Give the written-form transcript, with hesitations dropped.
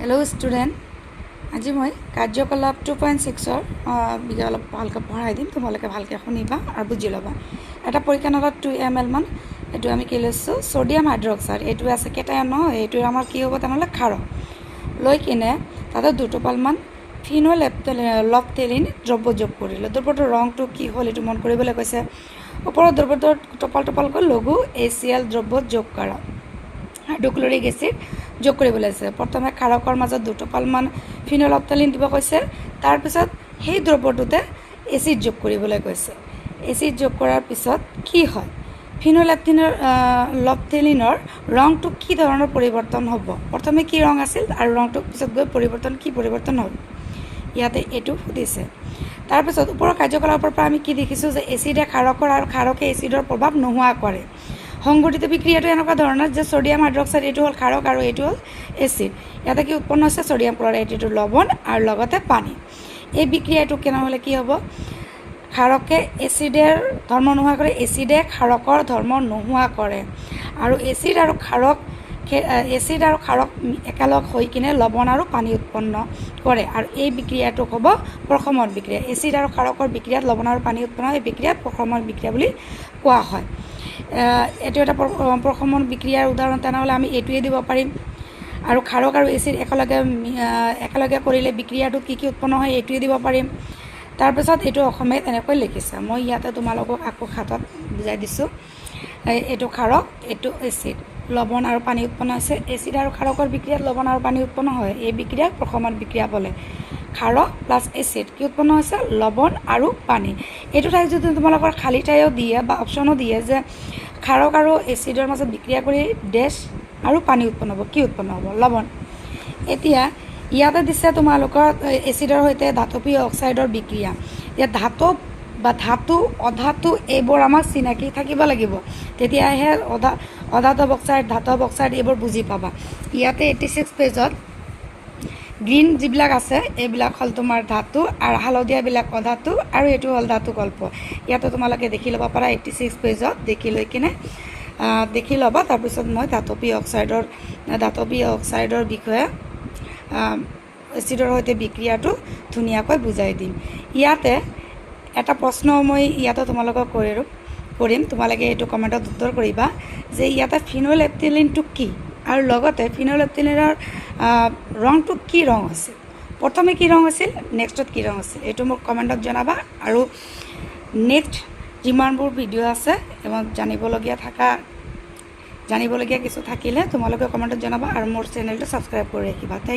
Hello' student, আজি মই কাৰ্যকলাপ 2.6ৰ অলপ ভালকৈ পঢ়াই দিম। তোমালোকে ভালকৈ শুনিবা আৰু বুজি ল'বা। এটা পৰীক্ষা নাটত 2 ml মান এইটো আমি কি লৈছোঁ, ছ'ডিয়াম হাইড্ৰক্সাইড। এইটো আছে কেটায়ন নহয়, এইটো আমাৰ কি হ'ব তেনেহ'লে ক্ষাৰক। লৈ কিনে তাতে 2 টোপালমান ফিন'লেপথেলিন দ্ৰব্য যোগ কৰিলোঁ। দ্ৰব্যটোৰ ৰংটো কি হ'ল এইটো মন কৰিবলৈ কৈছে। ওপৰত দ্ৰব্যটোৰ টোপালকৈ লঘু HCl দ্ৰব্য যোগ কৰা। হাইড্ৰক্লৰিক এচিড যোগ কৰিবলৈ আছে। প্ৰথমে ক্ষাৰকৰ মাজত 2 টোপালমান ফিন'লেপথেলিন দিব কৈছে। তাৰপিছত সেই দ্ৰব্যটোতে এচিড যোগ কৰিবলৈ কৈছে। এচিড যোগ কৰাৰ পিছত কি হয়, ফিন'লেপথেলিনৰ ৰংটো কি ধৰণৰ পৰিৱৰ্তন হ'ব। প্ৰথমে কি ৰং আছিল আৰু ৰংটো পিছত গৈ কি পৰিৱৰ্তন হ'ল, ইয়াতে এইটো সুধিছে। তাৰপিছত ওপৰৰ কাৰ্যকলাপৰ পৰা আমি কি দেখিছোঁ যে এচিডে ক্ষাৰকৰ আৰু ক্ষাৰকে এচিডৰ প্ৰভাৱ নোহোৱা কৰে। সংঘটিত বিক্ৰিয়াটো এনেকুৱা ধৰণৰ যে ছ'ডিয়াম হাইড্ৰক্সাইড এইটো হ'ল ক্ষাৰক আৰু এইটো হ'ল এচিড। ইয়াতে কি উৎপন্ন হৈছে, ছ'ডিয়াম ক্লৰাইড, এইটো লৱণ আৰু লগতে পানী। এই বিক্ৰিয়াটো কেনেহ'লে কি হ'ব, ক্ষাৰকে এচিডৰ ধৰ্ম নোহোৱা কৰে, এচিডে ক্ষাৰকৰ ধৰ্ম নোহোৱা কৰে। আৰু এচিড আৰু ক্ষাৰক একেলগ হৈ কিনে লৱণ আৰু পানী উৎপন্ন কৰে। আৰু এই বিক্ৰিয়াটোক হ'ব প্ৰশমন বিক্ৰিয়া। এচিড আৰু ক্ষাৰকৰ বিক্ৰিয়াত লৱণ আৰু পানী উৎপন্ন হয়, এই বিক্ৰিয়াক প্ৰশমন বিক্ৰিয়া বুলি কোৱা হয়। এইটো এটা প্ৰশমন বিক্ৰিয়াৰ উদাহৰণ, তেনেহ'লে আমি এইটোৱে দিব পাৰিম। আৰু ক্ষাৰক আৰু এচিড একেলগে কৰিলে বিক্ৰিয়াটো কি উৎপন্ন হয় এইটোৱে দিব পাৰিম। তাৰপিছত এইটো অসমীয়াত এনেকৈ লিখিছে। মই ইয়াতে তোমালোকক আকৌ খাতাত বুজাই দিছোঁ। এইটো ক্ষাৰক, এইটো এচিড, লৱণ আৰু পানী উৎপন্ন হৈছে। এচিড আৰু ক্ষাৰকৰ বিক্ৰিয়াত লৱণ আৰু পানী উৎপন্ন হয়, এই বিক্ৰিয়াক প্ৰশমন বিক্ৰিয়া বোলে। ক্ষাৰক প্লাছ এচিড কি উৎপন্ন হৈছে, লৱণ আৰু পানী। এইটো ঠাইত যদি তোমালোকৰ খালী ঠাইও দিয়ে বা অপশ্যনো দিয়ে যে ক্ষাৰক আৰু এচিডৰ মাজত বিক্ৰিয়া কৰি ডেছ আৰু পানী উৎপন্ন হ'ব, কি উৎপন্ন হ'ব, লৱণ। এতিয়া ইয়াতে দিছে তোমালোকৰ এচিডৰ সৈতে ধাতৱীয় অক্সাইডৰ বিক্ৰিয়া। ইয়াত ধাতু অধাতু এইবোৰ আমাক চিনাকি থাকিব লাগিব, তেতিয়াহে অধাতৱ অক্সাইড, ধাতৱ অক্সাইড এইবোৰ বুজি পাবা। ইয়াতে 86 পেজত গ্ৰীণ যিবিলাক আছে এইবিলাক হ'ল তোমাৰ ধাতু আৰু হালধীয়াবিলাক অধাতু আৰু এইটো হ'ল ধাতু কল্প। ইয়াতে তোমালোকে দেখি ল'ব পাৰা 86 পেজত দেখি ল'বা। তাৰপিছত মই ধাতৱীয় অক্সাইডৰ বিষয়ে এচিডৰ সৈতে বিক্ৰিয়াটো ধুনীয়াকৈ বুজাই দিম। ইয়াতে এটা প্ৰশ্ন মই ইয়াতে তোমালোকক কৰিম, তোমালোকে এইটো কমেণ্টত উত্তৰ কৰিবা যে ইয়াতে ফিন'লেপথেলিনটো কি আৰু লগতে ফিন'লেপথেলিনৰ ৰংটো কি ৰং আছিল, প্ৰথমে কি ৰং আছিল, নেক্সটত কি ৰং আছিল, এইটো মোক কমেণ্টত জনাবা। আৰু নেক্সট যিমানবোৰ ভিডিঅ' আছে এবং জানিবলগীয়া কিছু থাকিলে তোমালোকে কমেণ্টত জনাবা আৰু মোৰ চেনেলটো ছাবস্ক্ৰাইব কৰি ৰাখিবা।